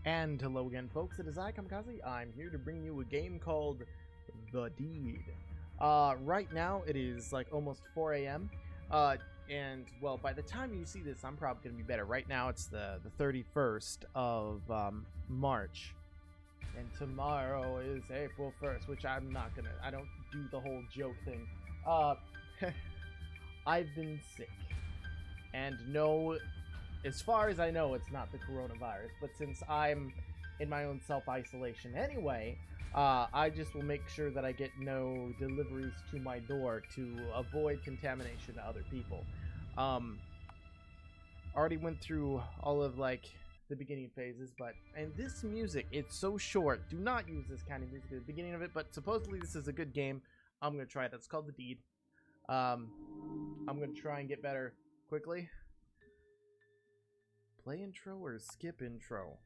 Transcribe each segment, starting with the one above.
And hello again, folks. It is I, Kamikaze. I'm here to bring you a game called The Deed. Right now, it is like almost 4 a.m. And, well, by the time you see this, I'm probably going to be better. Right now, it's the 31st of March. And tomorrow is April 1st, which I don't do the whole joke thing. I've been sick. And no, as far as I know, it's not the coronavirus. But since I'm in my own self-isolation anyway, I just will make sure that I get no deliveries to my door to avoid contamination to other people. Already went through all of, like, the beginning phases, and this music, it's so short. Do not use this kind of music at the beginning of it, but supposedly this is a good game. I'm going to try it. It's called The Deed. I'm going to try and get better quickly. Play intro or skip intro?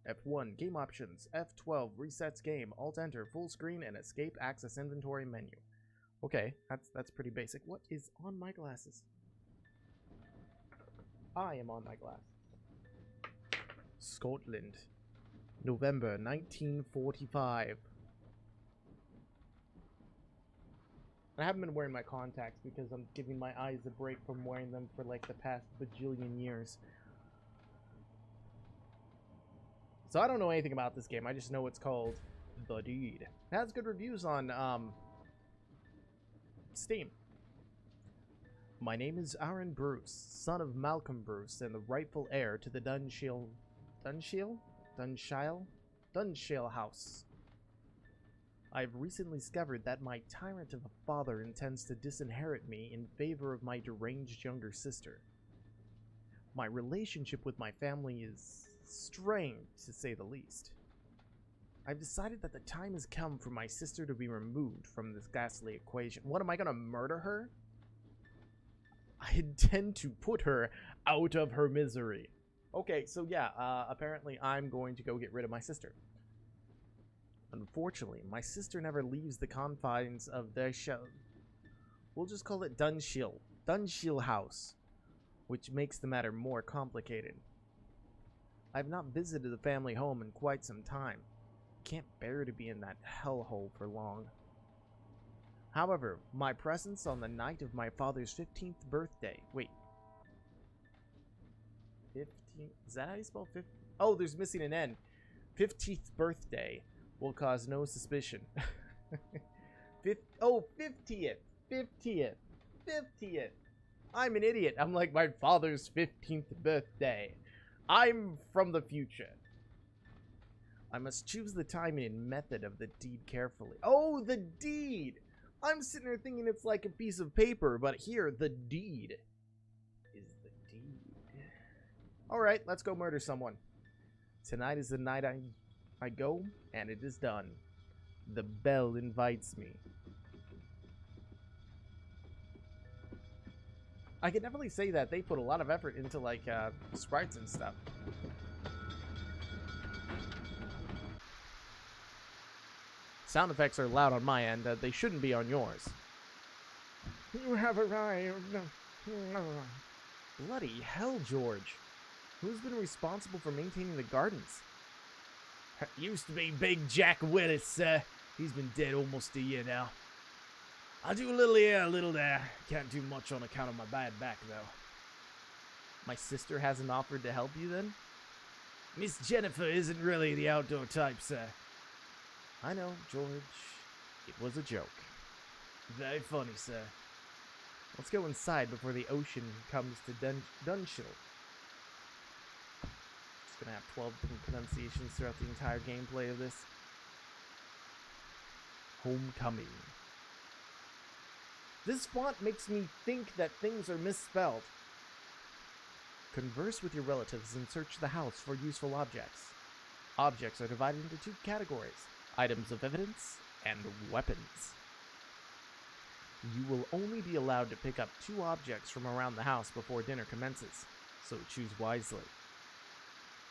F1, game options. F12, resets game. Alt-enter, full screen, and escape access inventory menu. Okay, that's pretty basic. What is on my glasses? I am on my glasses. Scotland, November 1945. I haven't been wearing my contacts because I'm giving my eyes a break from wearing them for like the past bajillion years. So I don't know anything about this game. I just know it's called The Deed. It has good reviews on Steam. My name is Aaron Bruce, son of Malcolm Bruce and the rightful heir to the Dunshale House. I have recently discovered that my tyrant of a father intends to disinherit me in favor of my deranged younger sister. My relationship with my family is strained, to say the least. I've decided that the time has come for my sister to be removed from this ghastly equation. What, am I gonna murder her? I intend to put her out of her misery. Okay, so yeah, apparently I'm going to go get rid of my sister. Unfortunately, my sister never leaves the confines of the we'll just call it Dunshale House, which makes the matter more complicated. I've not visited the family home in quite some time. Can't bear to be in that hellhole for long. However, my presence on the night of my father's 15th birthday... Wait. 15? Is that how you spell 15? Oh, there's missing an N. 15th birthday will cause no suspicion. 50th. 50th. 50th. I'm an idiot. I'm like, my father's 15th birthday. I'm from the future. I must choose the timing and method of the deed carefully. Oh, the deed! I'm sitting there thinking it's like a piece of paper, but here, the deed is the deed. Alright, let's go murder someone. Tonight is the night I go, and it is done. The bell invites me. I can definitely say that they put a lot of effort into, like, sprites and stuff. Sound effects are loud on my end. They shouldn't be on yours. You have arrived. Bloody hell, George. Who's been responsible for maintaining the gardens? Used to be Big Jack Willis, sir. He's been dead almost a year now. I do a little here, a little there. Can't do much on account of my bad back, though. My sister hasn't offered to help you, then? Miss Jennifer isn't really the outdoor type, sir. I know, George. It was a joke. Very funny, sir. Let's go inside before the ocean comes to Dunshale. It's gonna have 12 different pronunciations throughout the entire gameplay of this. Homecoming. This font makes me think that things are misspelled. Converse with your relatives and search the house for useful objects. Objects are divided into two categories: items of evidence and weapons. You will only be allowed to pick up 2 objects from around the house before dinner commences, so choose wisely.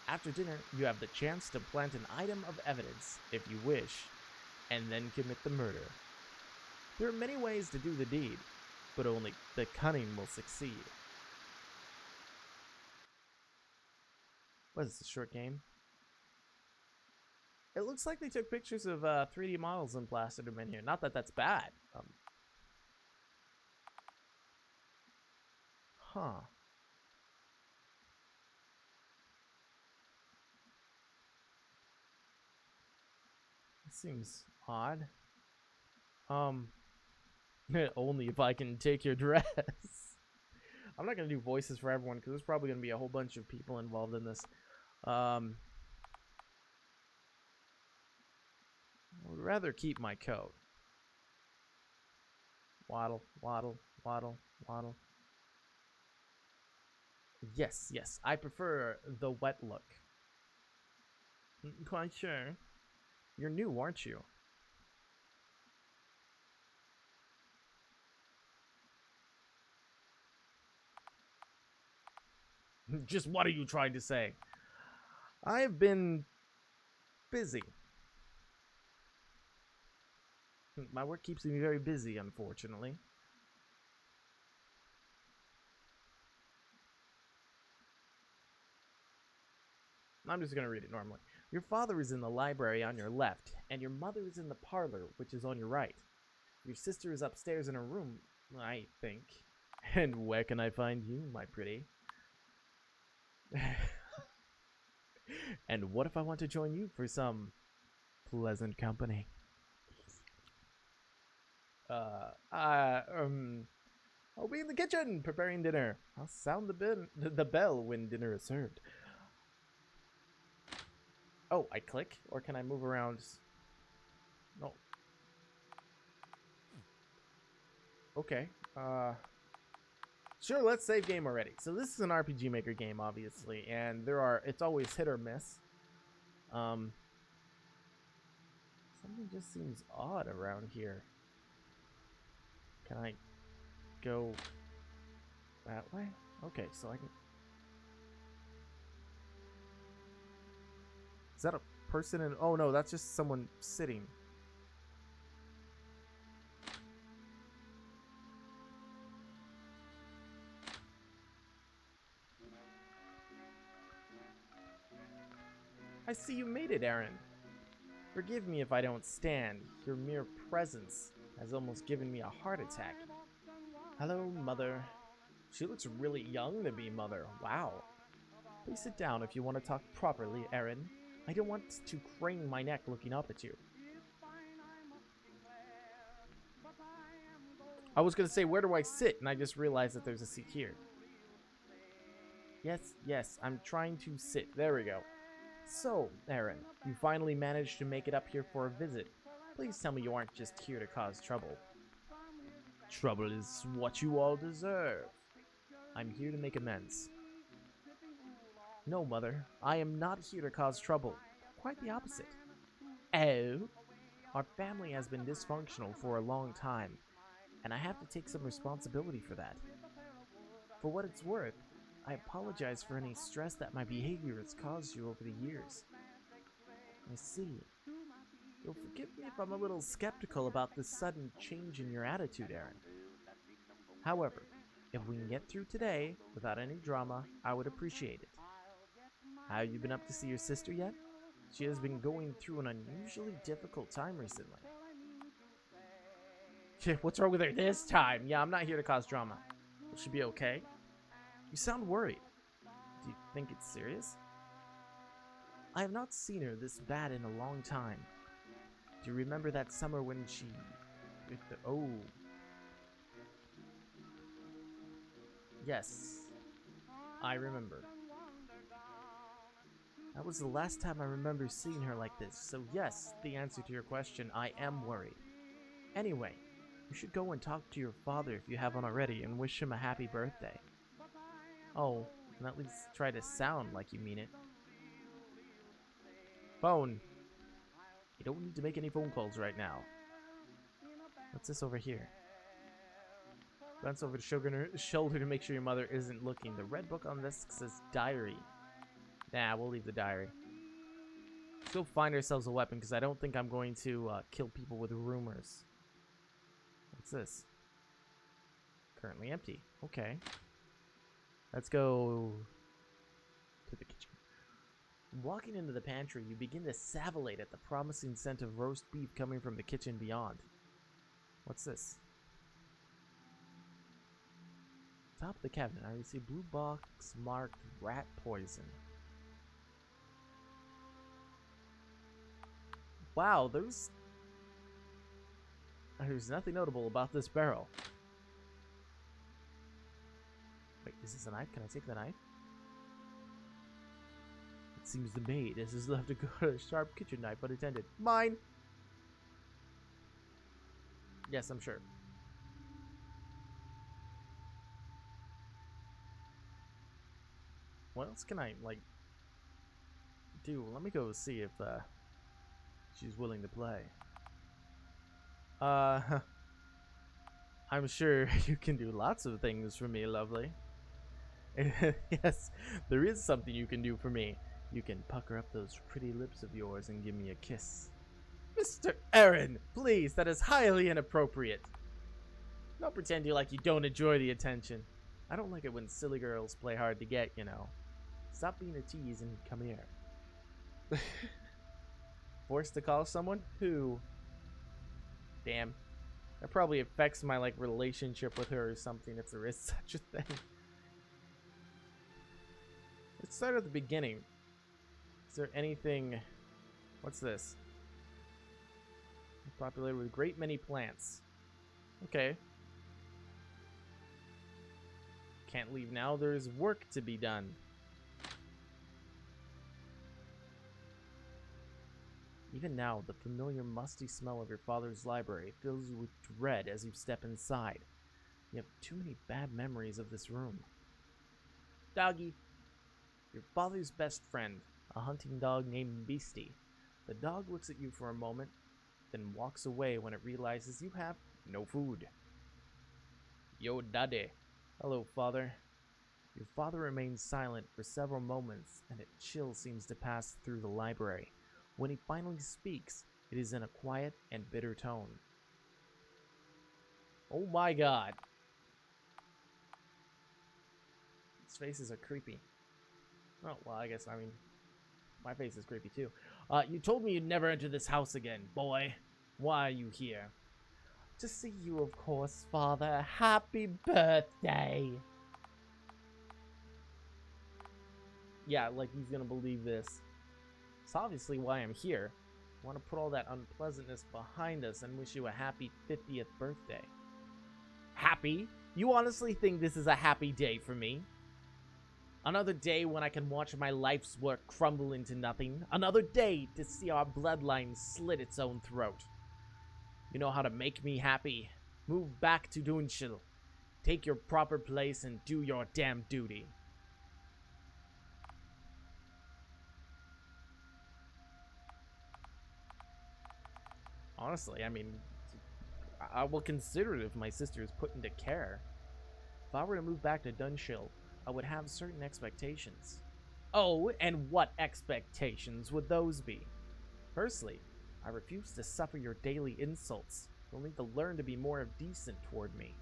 After dinner, you have the chance to plant an item of evidence, if you wish, and then commit the murder. There are many ways to do the deed, but only the cunning will succeed. What is this, a short game? It looks like they took pictures of 3D models and plastered them in here. Not that that's bad. Huh. It seems odd. Only if I can take your dress. I'm not gonna do voices for everyone because there's probably gonna be a whole bunch of people involved in this. I would rather keep my coat. Waddle, waddle, waddle, waddle. Yes, yes, I prefer the wet look. Quite sure. You're new, aren't you? Just what are you trying to say? I have been busy. My work keeps me very busy, unfortunately. I'm just going to read it normally. Your father is in the library on your left, and your mother is in the parlor, which is on your right. Your sister is upstairs in her room, I think. And where can I find you, my pretty? And what if I want to join you for some pleasant company? I'll be in the kitchen preparing dinner. I'll sound the bell when dinner is served. Oh, I click? Or can I move around? No. Okay. Sure, let's save game already. So this is an RPG Maker game, obviously, and it's always hit or miss. Something just seems odd around here. Can I go that way? Okay, so I can... Is that a person in... Oh no, that's just someone sitting. I see you made it, Aaron. Forgive me if I don't stand. Your mere presence has almost given me a heart attack. Hello, Mother. She looks really young to be Mother. Wow. Please sit down if you want to talk properly, Aaron. I don't want to crane my neck looking up at you. I was going to say, where do I sit? And I just realized that there's a seat here. Yes, yes, I'm trying to sit. There we go. So, Aaron, you finally managed to make it up here for a visit. Please tell me you aren't just here to cause trouble. Trouble is what you all deserve. I'm here to make amends. No, Mother, I am not here to cause trouble. Quite the opposite. Oh? Our family has been dysfunctional for a long time, and I have to take some responsibility for that. For what it's worth, I apologize for any stress that my behavior has caused you over the years. I see. You'll forgive me if I'm a little skeptical about this sudden change in your attitude, Aaron. However, if we can get through today without any drama, I would appreciate it. Have you been up to see your sister yet? She has been going through an unusually difficult time recently. What's wrong with her this time? Yeah, I'm not here to cause drama. Will she be okay? You sound worried. Do you think it's serious? I have not seen her this bad in a long time. Do you remember that summer when she... Oh. Yes. I remember. That was the last time I remember seeing her like this, so yes, the answer to your question, I am worried. Anyway, you should go and talk to your father if you haven't already and wish him a happy birthday. Oh, and at least try to sound like you mean it. Phone. You don't need to make any phone calls right now. What's this over here? Glance over the shoulder to make sure your mother isn't looking. The red book on this says diary. Nah, we'll leave the diary. Let's go find ourselves a weapon, because I don't think I'm going to kill people with rumors. What's this? Currently empty. Okay. Let's go to the kitchen. Walking into the pantry, you begin to savillate at the promising scent of roast beef coming from the kitchen beyond. What's this? Top of the cabinet, I see a blue box marked rat poison. Wow, there's nothing notable about this barrel. Wait, is this a knife? Can I take the knife? It seems the maid has left a good sharp kitchen knife unattended. Mine! Yes, I'm sure. What else can I, like, do? Let me go see if, she's willing to play. I'm sure you can do lots of things for me, lovely. Yes, there is something you can do for me. You can pucker up those pretty lips of yours and give me a kiss. Mr. Aaron, please, that is highly inappropriate. Don't pretend you don't enjoy the attention. I don't like it when silly girls play hard to get, you know. Stop being a tease and come here. Forced to call someone? Who? Damn. That probably affects my, relationship with her or something, if there is such a thing. Let's start at the beginning. Is there anything... What's this? Populated with a great many plants. Okay. Can't leave now. There's work to be done. Even now, the familiar musty smell of your father's library fills you with dread as you step inside. You have too many bad memories of this room. Doggy. Your father's best friend, a hunting dog named Beastie. The dog looks at you for a moment, then walks away when it realizes you have no food. Yo, daddy. Hello, father. Your father remains silent for several moments, and a chill seems to pass through the library. When he finally speaks, it is in a quiet and bitter tone. Oh my god. His faces are creepy. Oh, well, I mean, my face is creepy too. You told me you'd never enter this house again, boy. Why are you here? To see you, of course, father. Happy birthday. Yeah, he's gonna believe this. It's obviously why I'm here. I want to put all that unpleasantness behind us and wish you a happy 50th birthday. Happy? You honestly think this is a happy day for me? Another day when I can watch my life's work crumble into nothing. Another day to see our bloodline slit its own throat. You know how to make me happy. Move back to Dunshil. Take your proper place and do your damn duty. Honestly, I mean, I will consider it if my sister is put into care. If I were to move back to Dunshil, I would have certain expectations. Oh, and what expectations would those be? Firstly, I refuse to suffer your daily insults. You'll need to learn to be more decent toward me.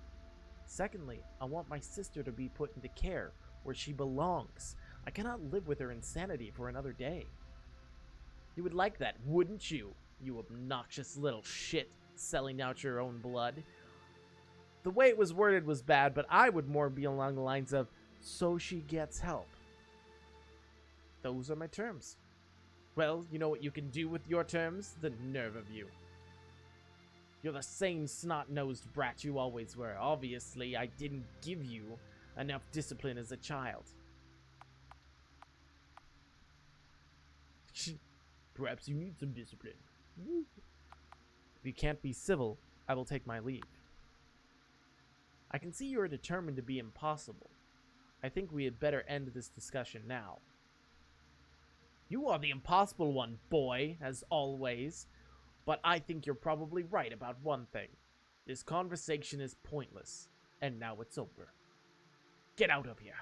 Secondly, I want my sister to be put into care, where she belongs. I cannot live with her insanity for another day. You would like that, wouldn't you? You obnoxious little shit, selling out your own blood. The way it was worded was bad, but I would more be along the lines of, so she gets help. Those are my terms. Well, you know what you can do with your terms? The nerve of you. You're the same snot-nosed brat you always were. Obviously, I didn't give you enough discipline as a child. Perhaps you need some discipline. If you can't be civil, I will take my leave. I can see you are determined to be impossible. I think we had better end this discussion now. You are the impossible one, boy, as always. But I think you're probably right about one thing. This conversation is pointless, and now it's over. Get out of here.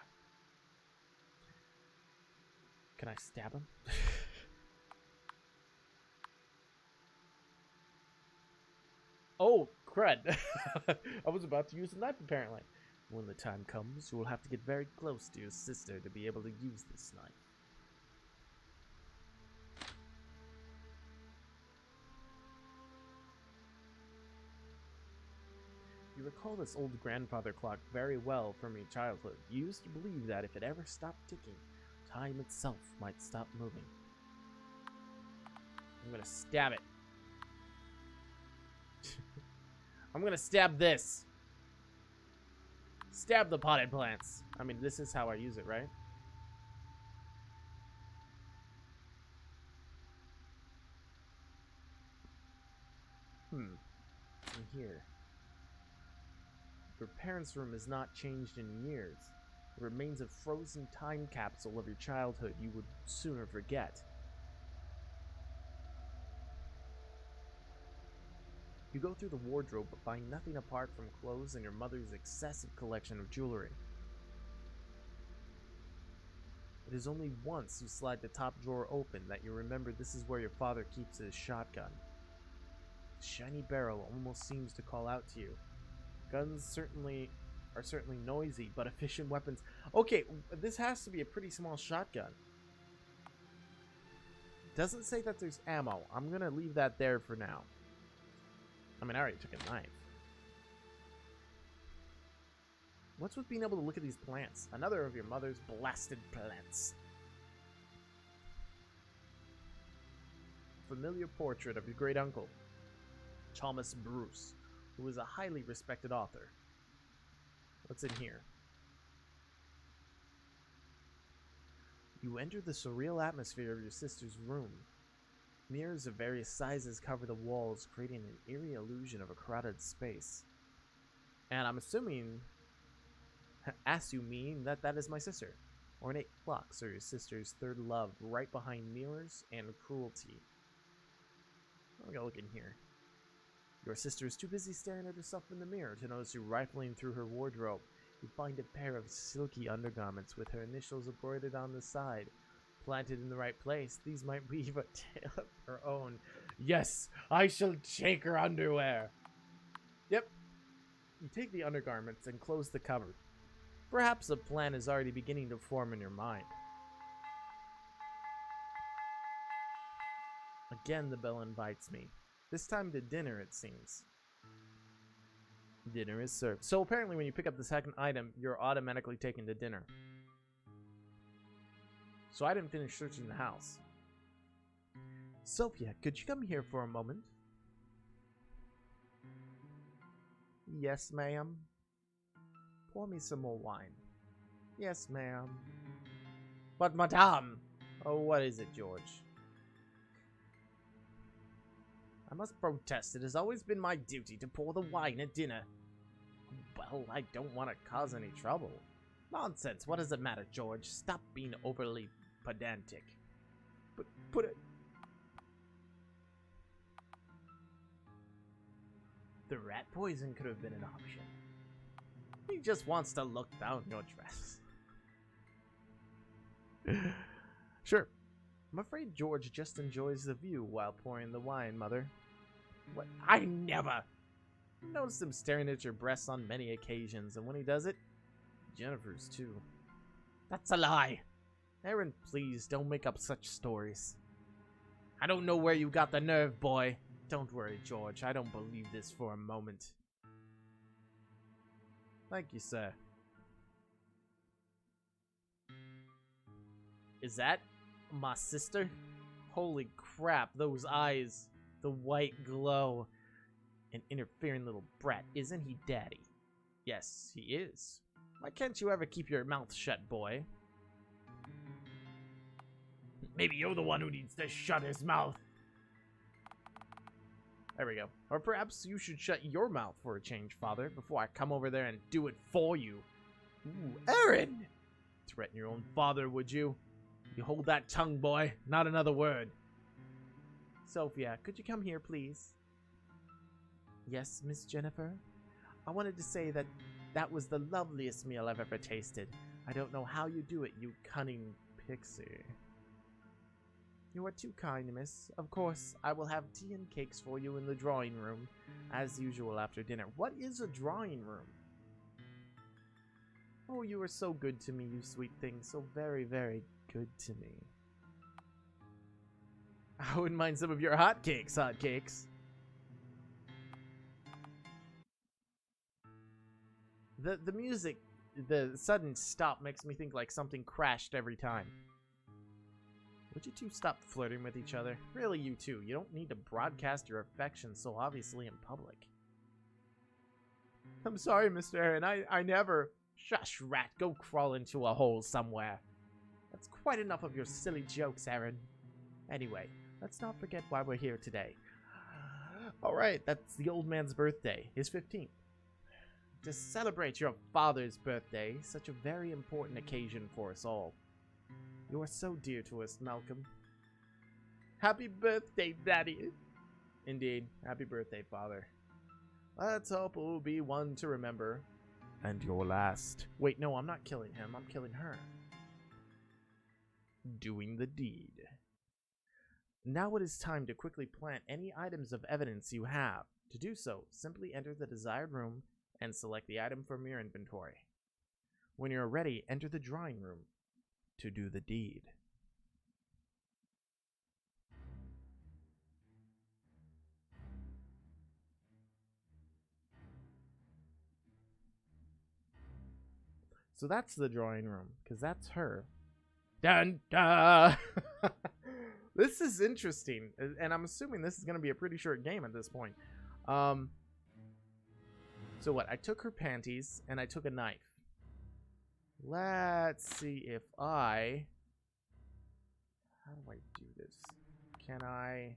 Can I stab him? Oh, crud. I was about to use a knife, apparently. When the time comes, you will have to get very close to your sister to be able to use this knife. You recall this old grandfather clock very well from your childhood. You used to believe that if it ever stopped ticking, time itself might stop moving. I'm gonna stab it. I'm gonna stab this. Stab the potted plants. I mean, this is how I use it, right? In here. Your parents' room has not changed in years. It remains a frozen time capsule of your childhood you would sooner forget. You go through the wardrobe but find nothing apart from clothes and your mother's excessive collection of jewelry. It is only once you slide the top drawer open that you remember this is where your father keeps his shotgun. The shiny barrel almost seems to call out to you. Guns are certainly noisy, but efficient weapons. Okay, this has to be a pretty small shotgun. Doesn't say that there's ammo. I'm gonna leave that there for now. I mean, I already took a knife. What's with being able to look at these plants? Another of your mother's blasted plants. Familiar portrait of your great uncle, Thomas Bruce, who was a highly respected author. What's in here? You enter the surreal atmosphere of your sister's room. Mirrors of various sizes cover the walls, creating an eerie illusion of a crowded space. And I'm assuming that that is my sister. Ornate clocks are your sister's third love, right behind mirrors and cruelty. I'm gonna look in here. Your sister is too busy staring at herself in the mirror to notice you rifling through her wardrobe. You find a pair of silky undergarments with her initials embroidered on the side. Planted in the right place, these might weave a tale of her own. Yes, I shall take her underwear. Yep. You take the undergarments and close the cupboard. Perhaps a plan is already beginning to form in your mind. Again, the bell invites me. This time to dinner, it seems. Dinner is served. So apparently when you pick up the second item, you're automatically taken to dinner. So I didn't finish searching the house. Sophia, could you come here for a moment? Yes, ma'am. Pour me some more wine. Yes, ma'am. But madame! Oh, what is it, George? I must protest. It has always been my duty to pour the wine at dinner. Well, I don't want to cause any trouble. Nonsense. What does it matter, George? Stop being overly pedantic. But put it... The rat poison could have been an option. He just wants to look down your dress. Sure. I'm afraid George just enjoys the view while pouring the wine, Mother. What? I never! I noticed him staring at your breasts on many occasions, and when he does it, Jennifer's too. That's a lie! Aaron, please, don't make up such stories. I don't know where you got the nerve, boy. Don't worry, George. I don't believe this for a moment. Thank you, sir. Is that my sister? Holy crap, those eyes. The white glow. An interfering little brat. Isn't he daddy? Yes, he is. Why can't you ever keep your mouth shut, boy? Maybe you're the one who needs to shut his mouth. There we go. Or perhaps you should shut your mouth for a change, Father, before I come over there and do it for you. Ooh, Aaron! Threaten your own father, would you? You hold that tongue, boy. Not another word. Sophia, could you come here, please? Yes, Miss Jennifer? I wanted to say that that was the loveliest meal I've ever tasted. I don't know how you do it, you cunning pixie. You are too kind, miss. Of course, I will have tea and cakes for you in the drawing room, as usual after dinner. What is a drawing room? Oh, you are so good to me, you sweet thing. So very, very good to me. I wouldn't mind some of your hotcakes, hotcakes. The music, the sudden stop makes me think like something crashed every time. Would you two stop flirting with each other? Really, you two. You don't need to broadcast your affection so obviously in public. I'm sorry, Mr. Aaron. I never... Shush, rat. Go crawl into a hole somewhere. That's quite enough of your silly jokes, Aaron. Anyway, let's not forget why we're here today. Alright, that's the old man's birthday. His 15th. To celebrate your father's birthday, such a very important occasion for us all. You are so dear to us, Malcolm. Happy birthday, Daddy. Indeed, happy birthday, Father. Let's hope it will be one to remember. And your last. Wait, no, I'm not killing him. I'm killing her. Doing the deed. Now it is time to quickly plant any items of evidence you have. To do so, simply enter the desired room and select the item from your inventory. When you're ready, enter the drawing room to do the deed. So that's the drawing room, because that's her. Dun dun! This is interesting, and I'm assuming this is going to be a pretty short game at this point. So what? I took her panties, and I took a knife. Let's see if I... How do I do this? Can I...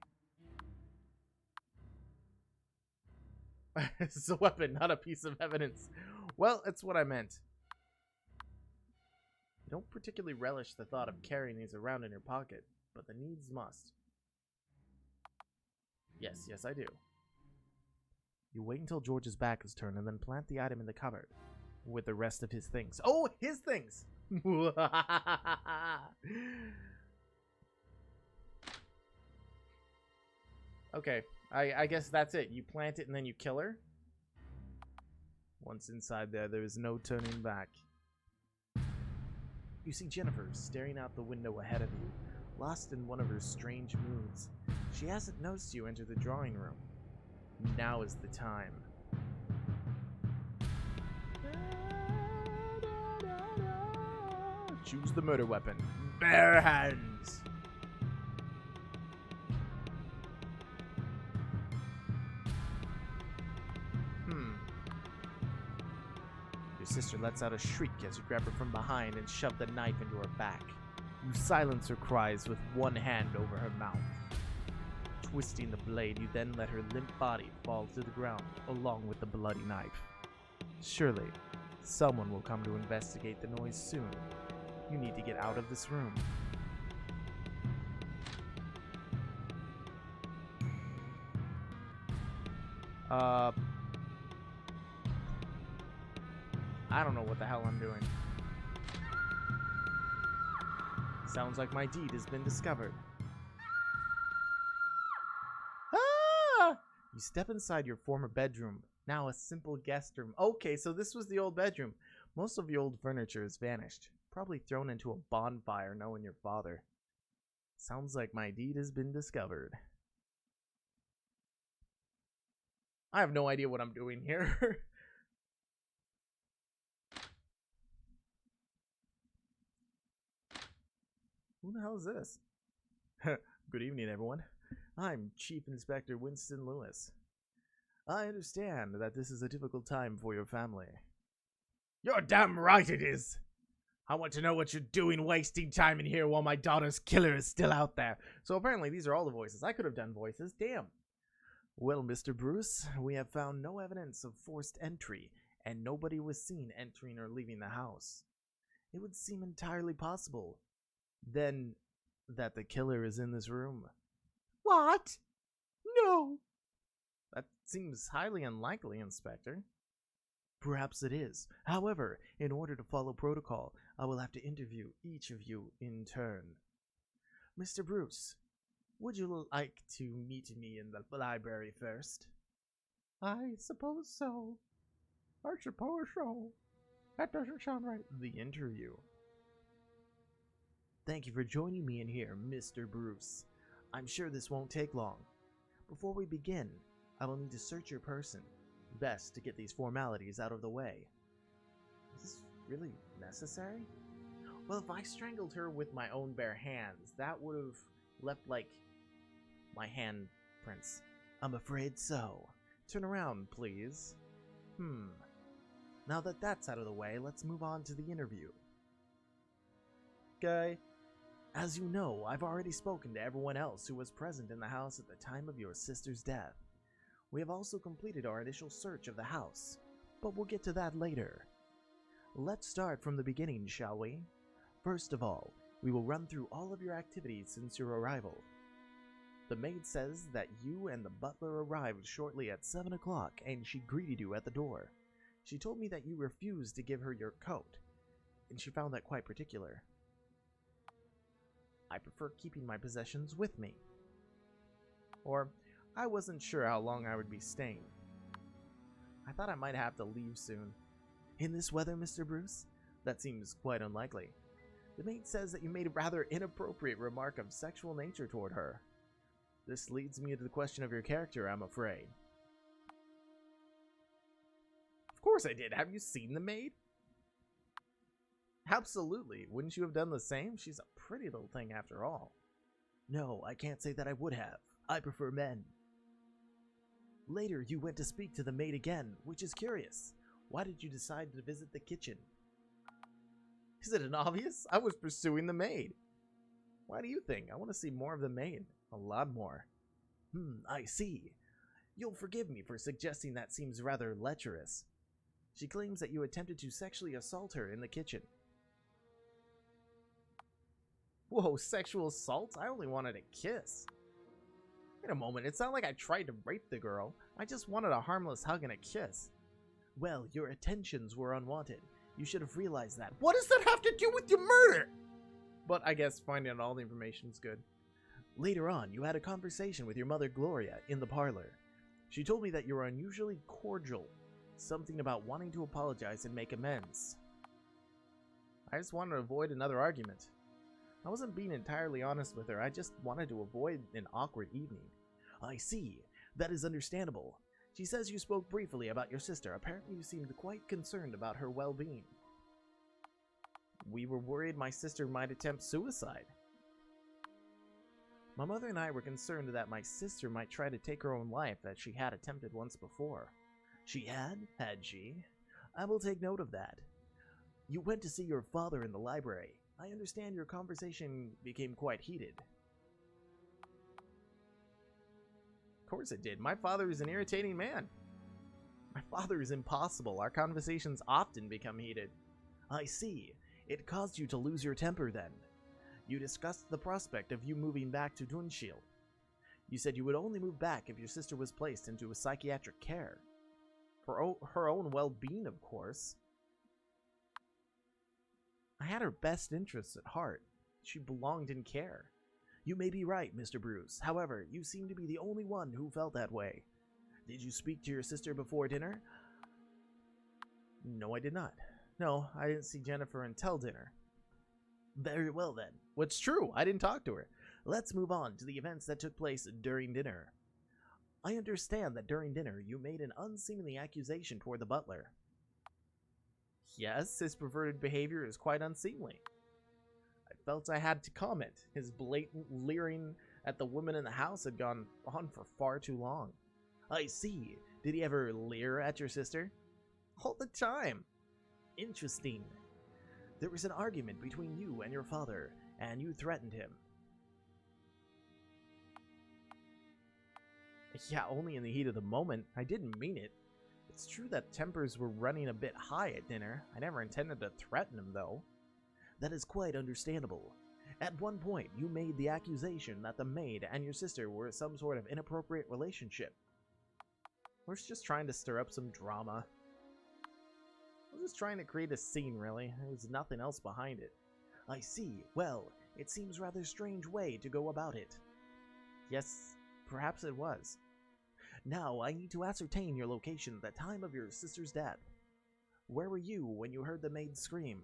It's a weapon, not a piece of evidence. Well, it's what I meant. You don't particularly relish the thought of carrying these around in your pocket, but the needs must. Yes, yes I do. You wait until George's back is turned and then plant the item in the cupboard with the rest of his things. Oh, his things! Okay, I guess that's it. You plant it and then you kill her? Once inside there is no turning back. You see Jennifer staring out the window ahead of you, lost in one of her strange moods. She hasn't noticed you enter the drawing room. Now is the time. Choose the murder weapon. Bare hands. Your sister lets out a shriek as you grab her from behind and shove the knife into her back. You silence her cries with one hand over her mouth. Twisting the blade, you then let her limp body fall to the ground along with the bloody knife. Surely, someone will come to investigate the noise soon. You need to get out of this room. I don't know what the hell I'm doing. Sounds like my deed has been discovered. Ah! You step inside your former bedroom, now a simple guest room. Okay, so this was the old bedroom. Most of the old furniture has vanished, probably thrown into a bonfire knowing your father. Sounds like my deed has been discovered. I have no idea what I'm doing here. Who the hell is this? Good evening, everyone. I'm Chief Inspector Winston Lewis. I understand that this is a difficult time for your family. You're damn right it is! I want to know what you're doing wasting time in here while my daughter's killer is still out there. So apparently these are all the voices. I could have done voices. Damn. Well, Mr. Bruce, we have found no evidence of forced entry, and nobody was seen entering or leaving the house. It would seem entirely possible, then, that the killer is in this room. What? No. That seems highly unlikely, Inspector. Perhaps it is. However, in order to follow protocol, I will have to interview each of you in turn. Mr. Bruce, would you like to meet me in the library first? I suppose so. I suppose so. That doesn't sound right. The interview. Thank you for joining me in here, Mr. Bruce. I'm sure this won't take long. Before we begin, I will need to search your person. Best to get these formalities out of the way. Is this really necessary? Well, if I strangled her with my own bare hands, that would have left, like, my handprints. I'm afraid so. Turn around, please. Now that that's out of the way, let's move on to the interview. Okay. As you know, I've already spoken to everyone else who was present in the house at the time of your sister's death. We have also completed our initial search of the house, but we'll get to that later. Let's start from the beginning, shall we? First of all, we will run through all of your activities since your arrival. The maid says that you and the butler arrived shortly at 7 o'clock and she greeted you at the door. She told me that you refused to give her your coat, and she found that quite particular. I prefer keeping my possessions with me. Or, I wasn't sure how long I would be staying. I thought I might have to leave soon. In this weather, Mr. Bruce? That seems quite unlikely. The maid says that you made a rather inappropriate remark of sexual nature toward her. This leads me to the question of your character, I'm afraid. Of course I did. Have you seen the maid? Absolutely. Wouldn't you have done the same? She's a pretty little thing after all. No, I can't say that I would have. I prefer men. Later, you went to speak to the maid again, which is curious. Why did you decide to visit the kitchen? Is it an obvious? I was pursuing the maid. Why do you think? I want to see more of the maid. A lot more. I see. You'll forgive me for suggesting that seems rather lecherous. She claims that you attempted to sexually assault her in the kitchen. Whoa, sexual assault? I only wanted a kiss. Wait a moment, it's not like I tried to rape the girl. I just wanted a harmless hug and a kiss. Well, your attentions were unwanted. You should have realized that. What does that have to do with your murder? But I guess finding out all the information is good. Later on, you had a conversation with your mother, Gloria, in the parlor. She told me that you were unusually cordial. Something about wanting to apologize and make amends. I just wanted to avoid another argument. I wasn't being entirely honest with her. I just wanted to avoid an awkward evening. I see. That is understandable. She says you spoke briefly about your sister. Apparently you seemed quite concerned about her well-being. We were worried my sister might attempt suicide. My mother and I were concerned that my sister might try to take her own life as she had attempted once before. She had? Had she? I will take note of that. You went to see your father in the library. I understand your conversation became quite heated. Of course it did. My father is an irritating man. My father is impossible. Our conversations often become heated. I see. It caused you to lose your temper then. You discussed the prospect of you moving back to Dunshil. You said you would only move back if your sister was placed into a psychiatric care. For her own well-being, of course. I had her best interests at heart. She belonged in care. You may be right, Mr. Bruce. However, you seem to be the only one who felt that way. Did you speak to your sister before dinner? No, I did not. No, I didn't see Jennifer until dinner. Very well then. What's true? I didn't talk to her. Let's move on to the events that took place during dinner. I understand that during dinner you made an unseemly accusation toward the butler. Yes, his perverted behavior is quite unseemly. I felt I had to comment. His blatant leering at the women in the house had gone on for far too long. I see. Did he ever leer at your sister? All the time. Interesting. There was an argument between you and your father, and you threatened him. Yeah, only in the heat of the moment. I didn't mean it. It's true that tempers were running a bit high at dinner. I never intended to threaten him, though. That is quite understandable. At one point, you made the accusation that the maid and your sister were some sort of inappropriate relationship. We're just trying to stir up some drama. I was just trying to create a scene, really. There was nothing else behind it. I see. Well, it seems a rather strange way to go about it. Yes, perhaps it was. Now, I need to ascertain your location at the time of your sister's death. Where were you when you heard the maid scream?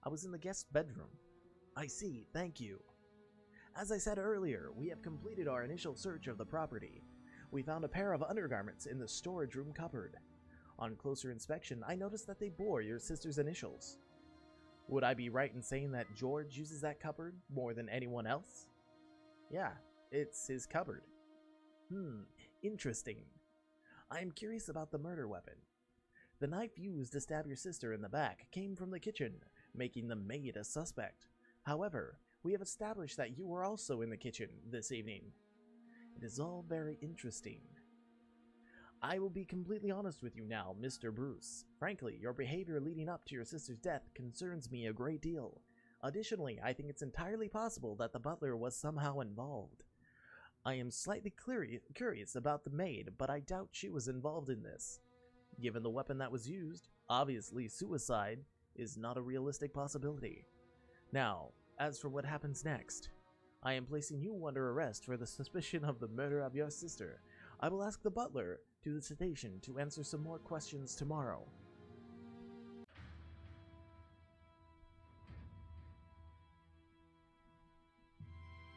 I was in the guest bedroom. I see, thank you. As I said earlier, we have completed our initial search of the property. we found a pair of undergarments in the storage room cupboard. On closer inspection, I noticed that they bore your sister's initials. Would I be right in saying that George uses that cupboard more than anyone else? Yeah, it's his cupboard. Interesting. I am curious about the murder weapon. The knife used to stab your sister in the back came from the kitchen, making the maid a suspect. However, we have established that you were also in the kitchen this evening. It is all very interesting. I will be completely honest with you now, Mr. Bruce. Frankly, your behavior leading up to your sister's death concerns me a great deal. Additionally, I think it's entirely possible that the butler was somehow involved. I am slightly curious about the maid, but I doubt she was involved in this. Given the weapon that was used, obviously suicide is not a realistic possibility. Now, as for what happens next, I am placing you under arrest for the suspicion of the murder of your sister. I will ask the butler to the station to answer some more questions tomorrow.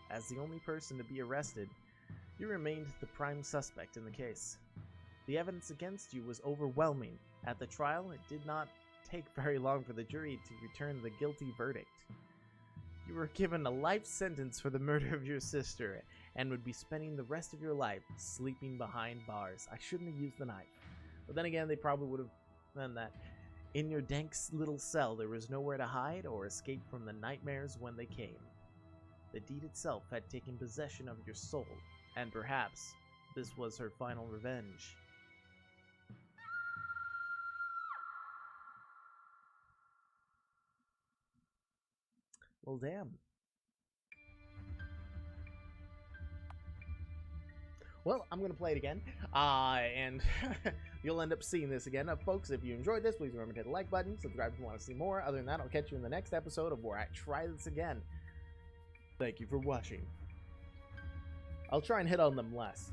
As the only person to be arrested, you remained the prime suspect in the case. The evidence against you was overwhelming. At the trial, it did not take very long for the jury to return the guilty verdict. You were given a life sentence for the murder of your sister and would be spending the rest of your life sleeping behind bars. I shouldn't have used the knife. But then again, they probably would have done that. In your dank little cell, there was nowhere to hide or escape from the nightmares when they came. The deed itself had taken possession of your soul, and perhaps this was her final revenge. Well, damn. Well, I'm going to play it again, and you'll end up seeing this again. Folks, if you enjoyed this, please remember to hit the like button, subscribe if you want to see more. Other than that, I'll catch you in the next episode of where I try this again. Thank you for watching. I'll try and hit on them less.